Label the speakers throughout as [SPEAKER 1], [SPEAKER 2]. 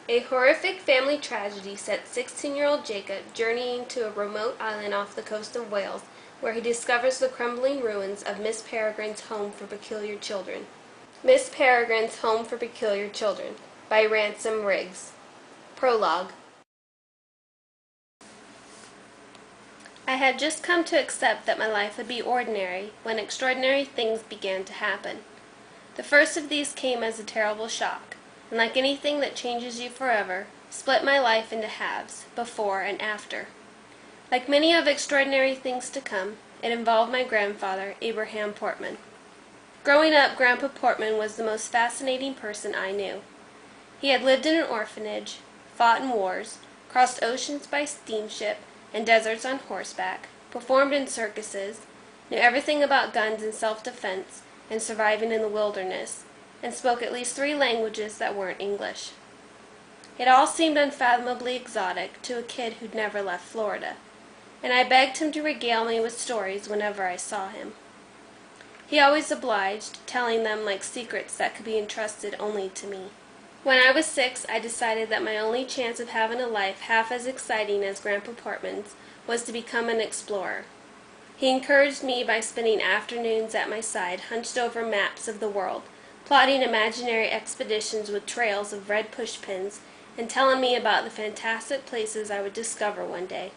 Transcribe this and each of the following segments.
[SPEAKER 1] A horrific family tragedy sets 16-year-old Jacob journeying to a remote island off the coast of Wales, where he discovers the crumbling ruins of Miss Peregrine's Home for Peculiar Children. Miss Peregrine's Home for Peculiar Children by Ransom. Prologue. I had just come to accept that my life would be ordinary when extraordinary things began to happen. The first of these came as a terrible shock, and like anything that changes you forever, split my life into halves, before and after. Like many of extraordinary things to come, it involved my grandfather, Abraham Portman. Growing up, Grandpa Portman was the most fascinating person I knew. He had lived in an orphanage, fought in wars, crossed oceans by steamship and deserts on horseback, performed in circuses, knew everything about guns and self-defense and surviving in the wilderness, and spoke at least 3 languages that weren't English. It all seemed unfathomably exotic to a kid who'd never left Florida, and I begged him to regale me with stories whenever I saw him. He always obliged, telling them like secrets that could be entrusted only to me. When I was 6, I decided that my only chance of having a life half as exciting as Grandpa Portman's was to become an explorer. He encouraged me by spending afternoons at my side hunched over maps of the world, plotting imaginary expeditions with trails of red pushpins, and telling me about the fantastic places I would discover one day.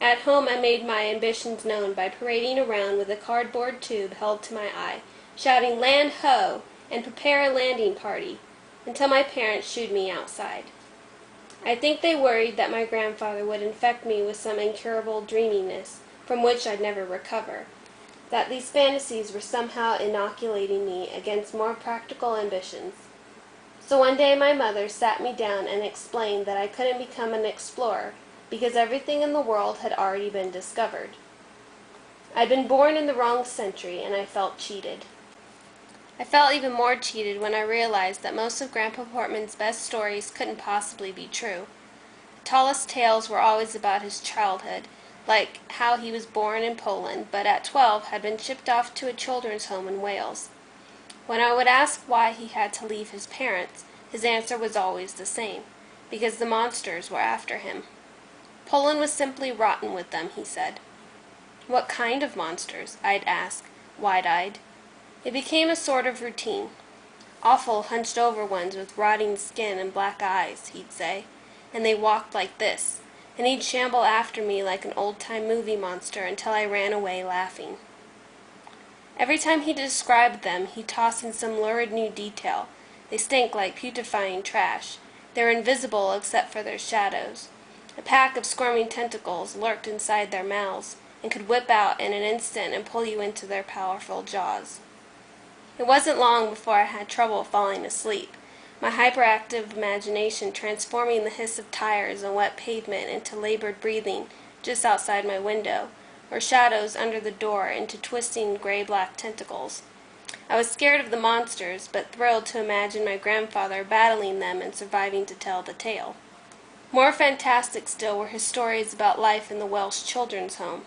[SPEAKER 1] At home I made my ambitions known by parading around with a cardboard tube held to my eye, shouting "Land ho!" and "Prepare a landing party," until my parents shooed me outside. I think they worried that my grandfather would infect me with some incurable dreaminess, from which I'd never recover, that these fantasies were somehow inoculating me against more practical ambitions. So one day my mother sat me down and explained that I couldn't become an explorer because everything in the world had already been discovered. I'd been born in the wrong century, and I felt cheated. I felt even more cheated when I realized that most of Grandpa Portman's best stories couldn't possibly be true. The tallest tales were always about his childhood, like how he was born in Poland, but at 12 had been shipped off to a children's home in Wales. When I would ask why he had to leave his parents, his answer was always the same: because the monsters were after him. Poland was simply rotten with them, he said. What kind of monsters? I'd ask, wide-eyed. It became a sort of routine. Awful hunched-over ones with rotting skin and black eyes, he'd say, and they walked like this, and he'd shamble after me like an old-time movie monster until I ran away laughing. Every time he described them, he'd toss in some lurid new detail. They stank like putrefying trash. They were invisible except for their shadows. A pack of squirming tentacles lurked inside their mouths and could whip out in an instant and pull you into their powerful jaws. It wasn't long before I had trouble falling asleep, my hyperactive imagination transforming the hiss of tires on wet pavement into labored breathing just outside my window, or shadows under the door into twisting gray-black tentacles. I was scared of the monsters, but thrilled to imagine my grandfather battling them and surviving to tell the tale. More fantastic still were his stories about life in the Welsh Children's Home.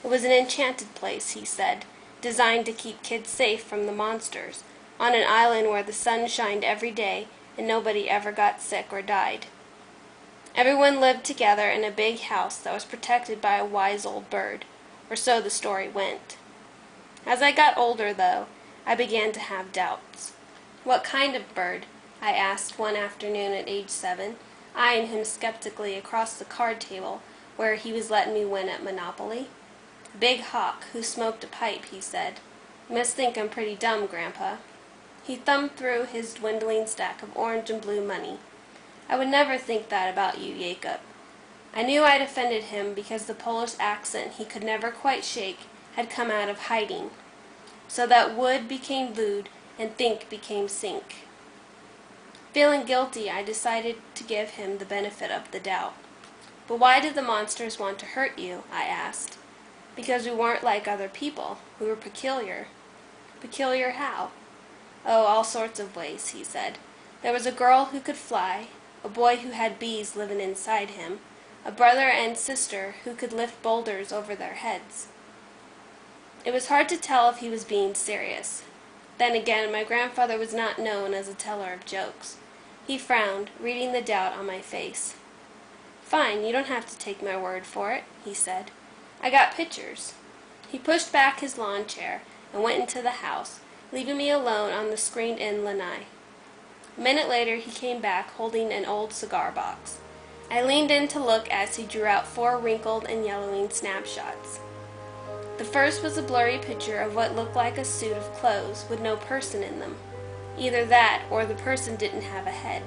[SPEAKER 1] It was an enchanted place, he said, designed to keep kids safe from the monsters, on an island where the sun shined every day and nobody ever got sick or died. Everyone lived together in a big house that was protected by a wise old bird, or so the story went. As I got older, though, I began to have doubts. What kind of bird? I asked one afternoon at age 7, eyeing him skeptically across the card table where he was letting me win at Monopoly. A big hawk who smoked a pipe, he said. You must think I'm pretty dumb, Grandpa. He thumbed through his dwindling stack of orange and blue money. I would never think that about you, Jacob. I knew I'd offended him because the Polish accent he could never quite shake had come out of hiding, so that would became vood and think became sink. Feeling guilty, I decided to give him the benefit of the doubt. But why did the monsters want to hurt you? I asked. Because we weren't like other people. We were peculiar. Peculiar how? Oh, all sorts of ways, he said. There was a girl who could fly, a boy who had bees living inside him, a brother and sister who could lift boulders over their heads. It was hard to tell if he was being serious. Then again, my grandfather was not known as a teller of jokes. He frowned, reading the doubt on my face. "Fine, you don't have to take my word for it," he said. "I got pictures." He pushed back his lawn chair and went into the house, leaving me alone on the screened-in lanai. A minute later he came back holding an old cigar box. I leaned in to look as he drew out 4 wrinkled and yellowing snapshots. The first was a blurry picture of what looked like a suit of clothes with no person in them. Either that or the person didn't have a head.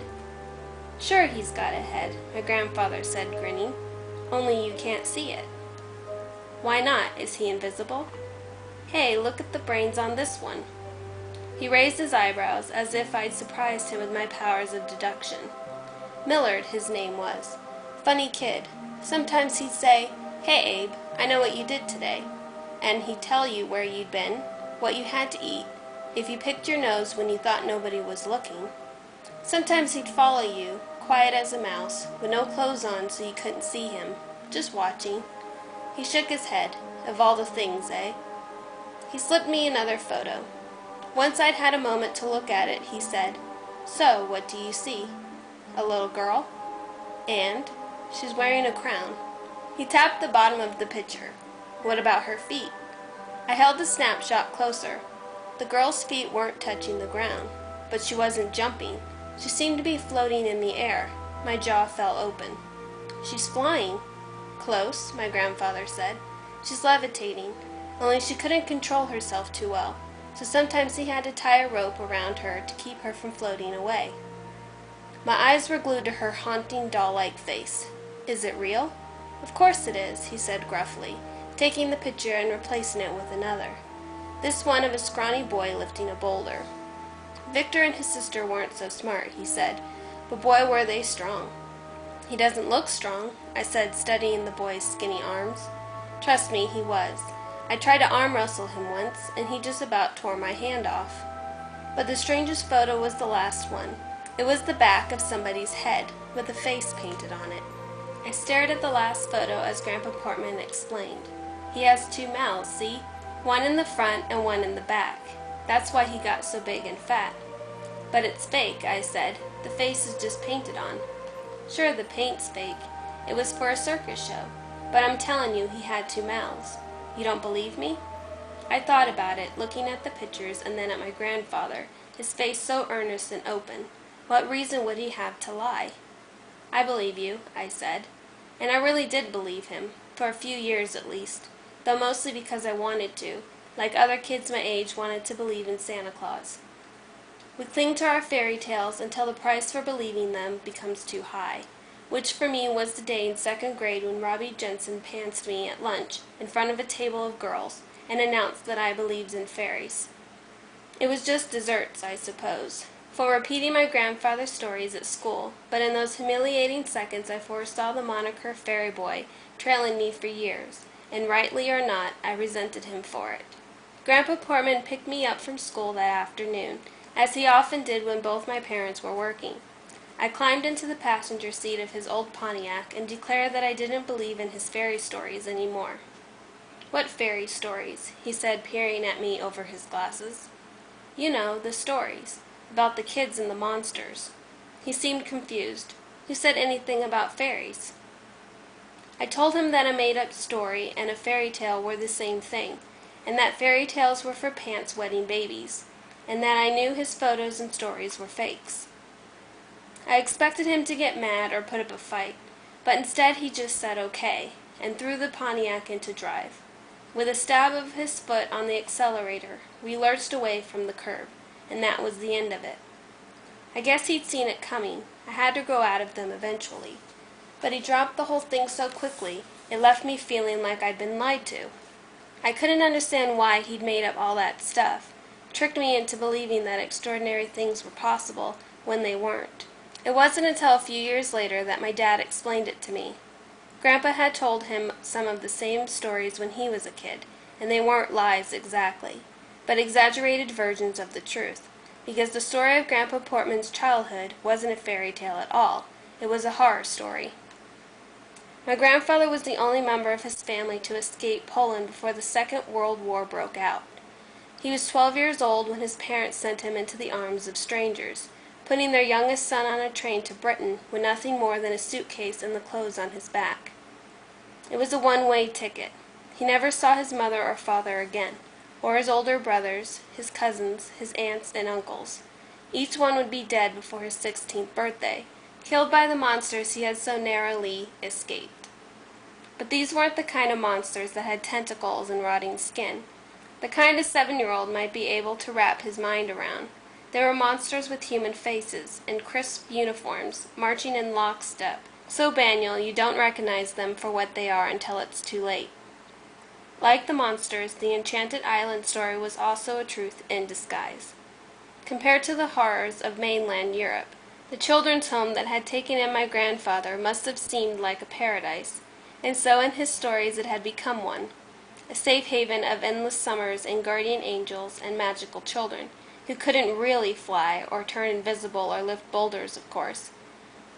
[SPEAKER 1] "Sure he's got a head," my grandfather said, grinning. "Only you can't see it." "Why not? Is he invisible?" "Hey, look at the brains on this one." He raised his eyebrows as if I'd surprised him with my powers of deduction. Millard, his name was. Funny kid. Sometimes he'd say, "Hey, Abe, I know what you did today." And he'd tell you where you'd been, what you had to eat, if you picked your nose when you thought nobody was looking. Sometimes he'd follow you, quiet as a mouse, with no clothes on so you couldn't see him, just watching. He shook his head. Of all the things, eh? He slipped me another photo. Once I'd had a moment to look at it, he said, "So, what do you see?" "A little girl." "And?" "She's wearing a crown." He tapped the bottom of the picture. "What about her feet?" I held the snapshot closer. The girl's feet weren't touching the ground, but she wasn't jumping. She seemed to be floating in the air. My jaw fell open. "She's flying." "Close," my grandfather said. "She's levitating, only she couldn't control herself too well, so sometimes he had to tie a rope around her to keep her from floating away." My eyes were glued to her haunting doll-like face. "Is it real?" "Of course it is," he said gruffly, taking the picture and replacing it with another. This one of a scrawny boy lifting a boulder. "Victor and his sister weren't so smart," he said, "but boy were they strong." "He doesn't look strong," I said, studying the boy's skinny arms. Trust me, he was. I tried to arm wrestle him once, and he just about tore my hand off. But the strangest photo was the last one. It was the back of somebody's head, with a face painted on it. I stared at the last photo as Grandpa Portman explained. "He has 2 mouths, see? One in the front and one in the back. That's why he got so big and fat." "But it's fake," I said. "The face is just painted on." "Sure, the paint's fake. It was for a circus show. But I'm telling you, he had 2 mouths. You don't believe me?" I thought about it, looking at the pictures and then at my grandfather, his face so earnest and open. What reason would he have to lie? "I believe you," I said. And I really did believe him, for a few years at least, though mostly because I wanted to, like other kids my age wanted to believe in Santa Claus. We cling to our fairy tales until the price for believing them becomes too high, which for me was the day in 2nd grade when Robbie Jensen pantsed me at lunch in front of a table of girls and announced that I believed in fairies. It was just desserts, I suppose, for repeating my grandfather's stories at school, but in those humiliating seconds I foresaw the moniker Fairy Boy trailing me for years, and rightly or not, I resented him for it. Grandpa Portman picked me up from school that afternoon, as he often did when both my parents were working. I climbed into the passenger seat of his old Pontiac and declared that I didn't believe in his fairy stories anymore. "What fairy stories?" he said, peering at me over his glasses. "You know, the stories. About the kids and the monsters." He seemed confused. "Who said anything about fairies?" I told him that a made-up story and a fairy tale were the same thing, and that fairy tales were for pants wetting babies, and that I knew his photos and stories were fakes. I expected him to get mad or put up a fight, but instead he just said okay, and threw the Pontiac into drive. With a stab of his foot on the accelerator, we lurched away from the curb, and that was the end of it. I guess he'd seen it coming. I had to grow out of them eventually. But he dropped the whole thing so quickly, it left me feeling like I'd been lied to. I couldn't understand why he'd made up all that stuff, tricked me into believing that extraordinary things were possible when they weren't. It wasn't until a few years later that my dad explained it to me. Grandpa had told him some of the same stories when he was a kid, and they weren't lies exactly, but exaggerated versions of the truth, because the story of Grandpa Portman's childhood wasn't a fairy tale at all. It was a horror story. My grandfather was the only member of his family to escape Poland before the Second World War broke out. He was 12 years old when his parents sent him into the arms of strangers, putting their youngest son on a train to Britain with nothing more than a suitcase and the clothes on his back. It was a one-way ticket. He never saw his mother or father again, or his older brothers, his cousins, his aunts, and uncles. Each one would be dead before his 16th birthday, killed by the monsters he had so narrowly escaped. But these weren't the kind of monsters that had tentacles and rotting skin, the kind a 7-year-old might be able to wrap his mind around. They were monsters with human faces, in crisp uniforms, marching in lockstep, so banal you don't recognize them for what they are until it's too late. Like the monsters, the Enchanted Island story was also a truth in disguise. Compared to the horrors of mainland Europe, the children's home that had taken in my grandfather must have seemed like a paradise, and so in his stories it had become one, a safe haven of endless summers and guardian angels and magical children, who couldn't really fly or turn invisible or lift boulders, of course.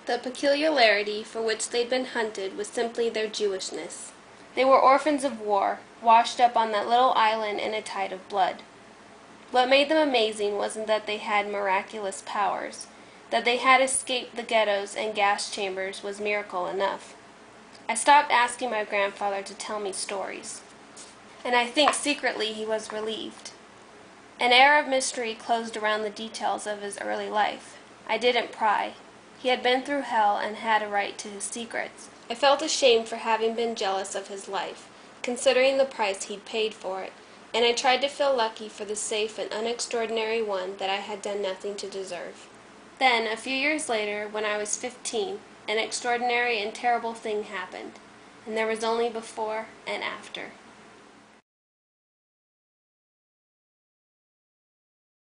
[SPEAKER 1] The peculiarity for which they'd been hunted was simply their Jewishness. They were orphans of war, washed up on that little island in a tide of blood. What made them amazing wasn't that they had miraculous powers. That they had escaped the ghettos and gas chambers was miracle enough. I stopped asking my grandfather to tell me stories, and I think secretly he was relieved. An air of mystery closed around the details of his early life. I didn't pry. He had been through hell and had a right to his secrets. I felt ashamed for having been jealous of his life, considering the price he'd paid for it, and I tried to feel lucky for the safe and unextraordinary one that I had done nothing to deserve. Then, a few years later, when I was 15, an extraordinary and terrible thing happened, and there was only before and after.